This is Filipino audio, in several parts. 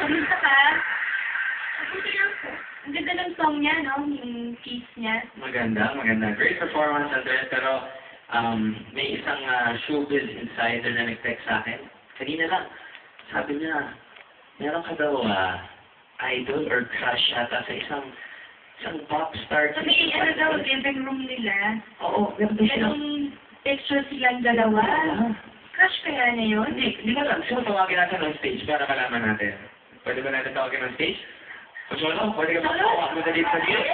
Kamusta ka? Ang ganda ng song niya, no? Yung piece niya. Maganda, maganda. Great performance, Andres. Pero may isang showbiz insider na nag-text sa akin. Kanina lang, sabi niya, meron ka daw idol or crush yata sa isang pop star. Sabi, ano daw, living room nila. Oo, meron daw siya. Yung picture silang dalawa. Crush kaya niya yun? Hindi ka lang. Sino tawagin natin ng stage para malaman natin? Pwede ba natin tawagin ng stage? Pacholo, pwede ka magpawa mo na dito sa gate?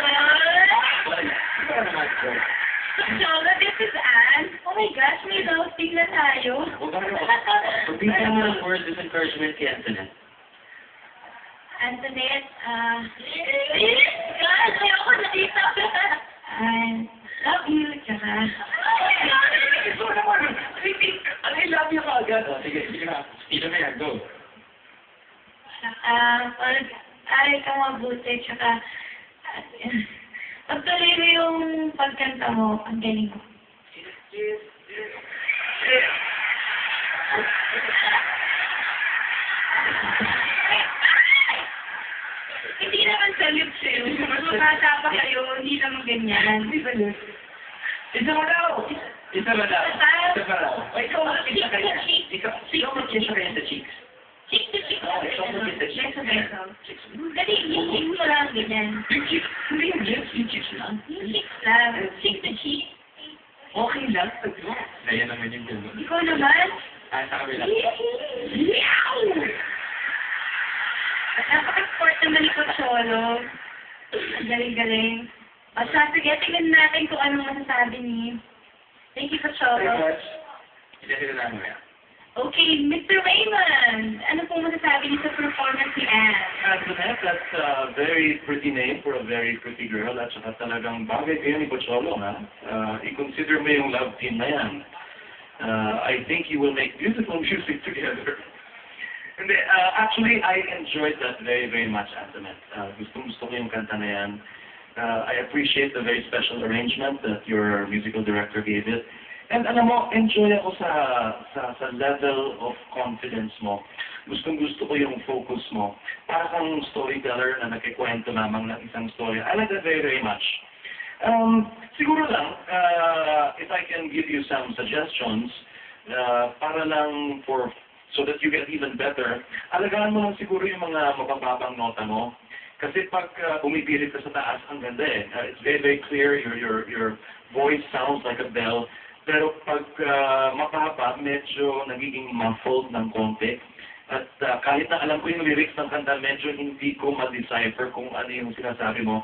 Wala naman ko. Pacholo, this is Anne. Oh my gosh, may roasting na tayo. Huwag ka naman. Pagbigyan mo ng words of encouragement kay Antoinette. Antoinette, gosh, ayoko na dito. Love you, tsaka. Ito naman. I love you ka agad. Sige, sige na. Stilo na yan, go. Ay ka mabuti, tsaka pagtuloy mo yung pagkanta mo, ang galing ko. Hindi naman sa lips eh. Bata pa kayo, hindi naman ganyan. Hindi ba yun? Isa mo daw! Isa mo daw. Isa pa daw. O, ikaw mag-kiss ka kaya. Ikaw mag-kiss ka kaya sa cheeks. Cheek to cheek. Ikaw mag-kiss sa cheeks. Dali, yung cheeks mo lang, ganyan. Yung cheeks? Hindi yung lips, yung cheeks lang. Yung cheeks lang. Cheek to cheek. Okay lang. Kaya naman yung gano'n. Ikaw naman. Sa kabila. At napaka-sport naman ni Pocholo. Ang galing-galing. O siya, sige, tingnan natin kung anong masasabi niya. Thank you, Pocholo. Hindi na naman yan. Okay, Mr. Raymond, ano pong masasabi niyo sa performance ni Anne? Antoinette, that's a very pretty name for a very pretty girl. At saka talagang bagay kayo ni Pocholo, ha? I-consider mo yung love team na yan. I think you will make beautiful music together. Hindi, actually, I enjoyed that very, very much, Antoinette. Gusto ko yung kanta na yan. I appreciate the very special arrangement that your musical director gave it. And alam mo, enjoy ako sa level of confidence mo. Gustong-gusto ko yung focus mo. Para kang storyteller na nagkikwento lamang ng isang story. I like that very, very much. Siguro lang, if I can give you some suggestions, para lang so that you get even better, alagaan mo lang siguro yung mga mabababang nota mo. Kasi pag bumipilit ka sa taas, ang ganda eh. It's very, very clear, your voice sounds like a bell. Pero pag mababa, medyo nagiging muffled ng konti. At kahit na alam ko yung lyrics ng kanta, medyo hindi ko ma-decipher kung ano yung sinasabi mo.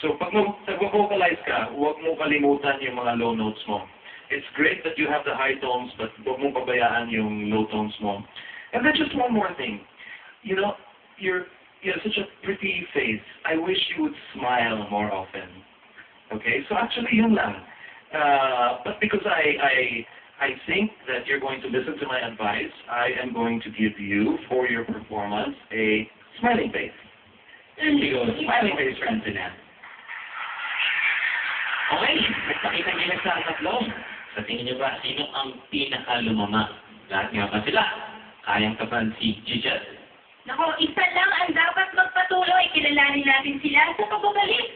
So pag nag-vocalize ka, huwag mo kalimutan yung mga low notes mo. It's great that you have the high tones, but huwag mo pabayaan yung low tones mo. And then just one more thing. You know, you have such a pretty face. I wish you would smile more often. Okay? So actually, yun lang. But because I think that you're going to listen to my advice, I am going to give you, for your performance, a smiling face. There you go, smiling face, Francina. Okay, nagpakita nila sa tatlo. Sa tingin niyo ba, sino ang pinakalumama? Lahat nga ba sila? Kayang tapan si Gijet? Nako, isa lang ang dapat magpatuloy. Kilalanin natin sila sa pagbabalik